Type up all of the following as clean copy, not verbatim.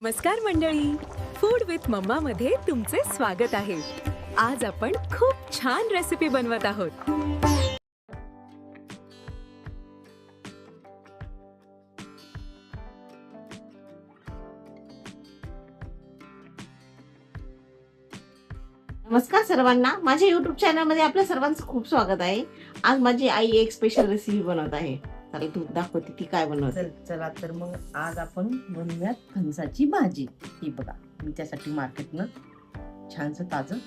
नमस्कार मंडळी, food with mamma मध्ये तुमचे स्वागत आहे. आज आपण खूप छान रेसिपी बनवत आहोत. नमस्कार सर्वांना, माझ्या युट्यूब चॅनल मध्ये आपल्या सर्वांचं खूप स्वागत आहे. आज माझी आई एक स्पेशल रेसिपी बनवत आहे. चला तू दाखवते ती काय बनवते. चला तर मग आज आपण बनवूयात फणसाची भाजी. ही बघा, मी त्यासाठी मार्केटनं छानसं ताजं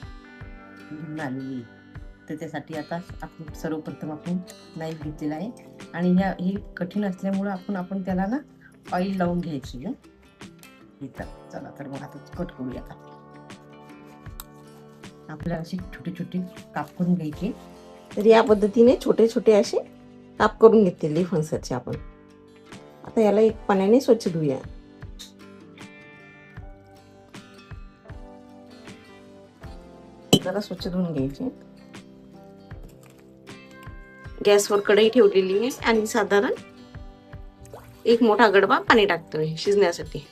घेऊन आलेली आहे. तर त्यासाठी आता आपण सर्वप्रथम आपण नाईफ घेतलेला आहे आणि हे कठीण असल्यामुळं आपण त्याला ना ऑइल लावून घ्यायची आहे. चला तर मग आता कट करूया. आपल्याला अशी छोटे छोटे काप करून घ्यायचे. तर या पद्धतीने छोटे छोटे असे काप करून घेतलेले फणसाचे आपण आता याला एक पाण्याने स्वच्छ धुया. जरा स्वच्छ धुवून घ्यायचे. गॅसवर कढई ठेवलेली आहे आणि साधारण एक मोठा गडबा पाणी टाकतोय शिजण्यासाठी.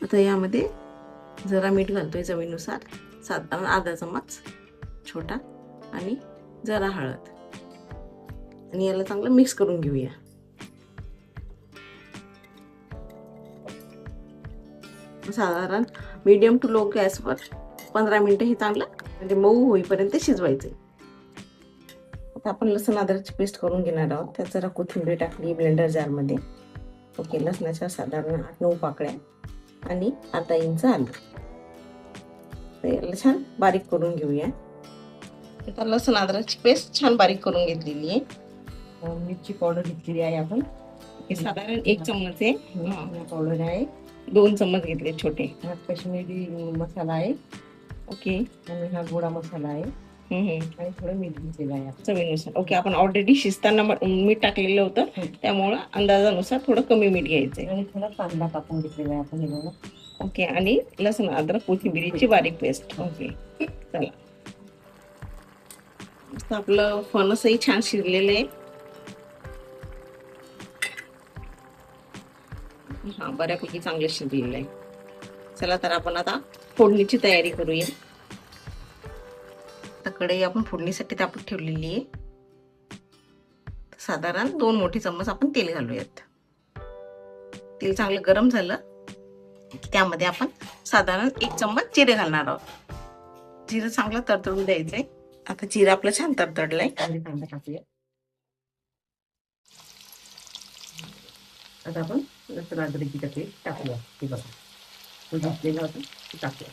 आता यामध्ये जरा मीठ घालतोय चवीनुसार, साधारण अर्धा चम्मच छोटा, आणि जरा हळद, आणि याला चांगलं मिक्स करून घेऊया. साधारण मीडियम टू लो गॅसवर 15 मिनिटं हे चांगलं म्हणजे मऊ होईपर्यंत शिजवायचे. आता आपण लसूण अद्रकची पेस्ट करून घेणार आहोत. त्यात जरा कोथिंबीर टाकली ब्लेंडर जारमध्ये. ओके, लसणाच्या साधारण 8-9 पाकळ्या आणि अर्धा इंच आलं. याला छान बारीक करून घेऊया. आता लसूण अद्रकची पेस्ट छान बारीक करून घेतलेली आहे. मिरची पावडर घेतलेली आहे आपण. हे साधारण 1 चम्मच आहे. पावडर आहे. 2 चम्मच घेतले छोटे. हा काश्मीरी मसाला आहे. ओके, आणि हा गोडा मसाला आहे. आणि थोडं मीठ घेतलेलं आहे चवीनुसार. ओके, आपण ऑलरेडी शिजताना मीठ टाकलेलं होतं, त्यामुळं अंदाजानुसार थोडं कमी मीठ घ्यायचंय. आणि थोडा कांदा कापून घेतलेला आहे आपण हे बघा. ओके, आणि लसूण अद्रक कोथिंबीरची बारीक पेस्ट. ओके, चला. आपलं फणसही छान शिजलेलं आहे. हा, बऱ्यापैकी चांगलं शिजलेलं आहे. चला तर आपण आता फोडणीची तयारी करूया. आता कढई आपण फोडणीसाठी तापत ठेवलेली आहे. साधारण 2 मोठे चम्मच आपण तेल घालूयात. तेल चांगलं गरम झालं की त्यामध्ये आपण साधारण 1 चम्मच जिरे घालणार आहोत. जिरं चांगलं तडतडून द्यायचंय. आता जिरं आपलं छान तडतडलंय. कांदा टाकूया. आता आपण लसूण अद्रकची पेस्ट टाकूया. हे बघा, तो घेतलेला होता ते टाकूया.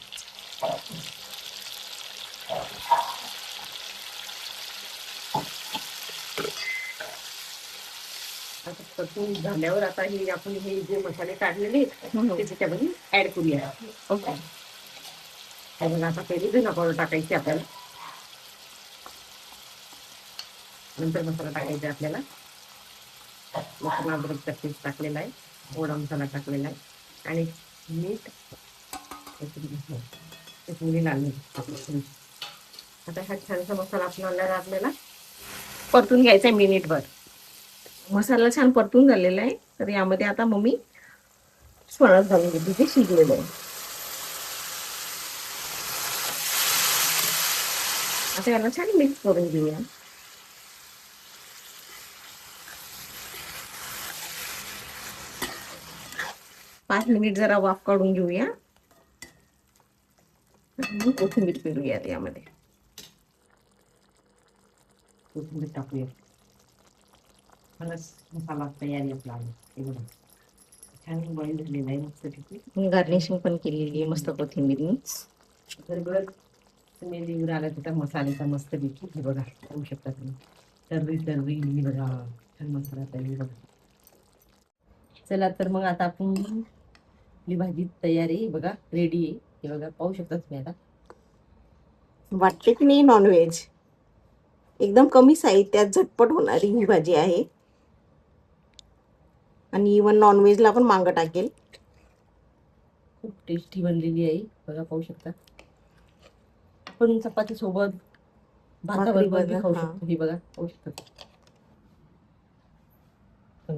आता परतून झाल्यावर आता हे आपण हे जे मसाले काढलेले ते त्याच्यामध्ये ऍड करूया. ओके, बघा, आता पहिले धना पावडर टाकायची आपल्याला, नंतर मसाला टाकायचा आपल्याला. लसूण अद्रकचा पेस्ट टाकलेला आहे, गोडा मसाला टाकलेला आहे, आणि मीठ, कोथिंबीर लाल मिरची. आता हा छानसा मसाला आपल्याला परतून घ्यायचा आहे मिनिटभर. मसाला छान परतून झालेला आहे. तर यामध्ये आता मम्मी फणस घालून घेतली, ते शिजलेलं आहे. आता याला छान मिक्स करून घेऊया. पाच मिनिट जरा वाफ काढून घेऊया. कोथिंबीर पेरूयात यामध्ये. कोथिंबीर टाकूया. फणस मसाला तयारी आपला आहे. छान बॉईल झालेला आहे मस्त पैकी. गार्निशिंग पण केलेली आहे मस्त कोथिंबीरनी. बरोबर तुम्ही लिहून आला तिथं मसाल्याचा मस्त पैकी. हे बघा, पाहू शकता तुम्ही. तर्री बघा, छान मसाला तयारी बघा. चला तर मग आता आपण आपली भाजी तयार आहे बघा, रेडी आहे. हे बघा, पाहू शकता तुम्ही. आता वाटते की नाही नॉनव्हेज. एकदम कमी साहित्यात झटपट होणारी ही भाजी आहे, आणि इव्हन नॉनव्हेजला पण मागं टाकेल. खूप टेस्टी बनलेली आहे बघा, पाहू शकता. आपण चपाती सोबत भाताबरोबर खाऊ शकतो. ही बघा, पाहू शकता.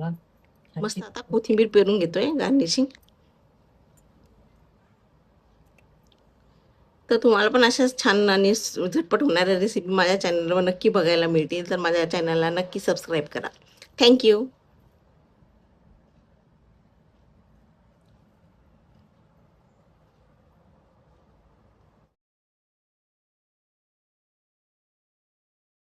चला मस्त. आता कोथिंबीर पेरून घेतोय गार्निशिंग. तर तुम्हाला पण अशाच छान आणि झटपट होणाऱ्या रेसिपी माझ्या चॅनलवर नक्की बघायला मिळतील. तर माझ्या चॅनलला नक्की सबस्क्राईब करा. थँक्यू.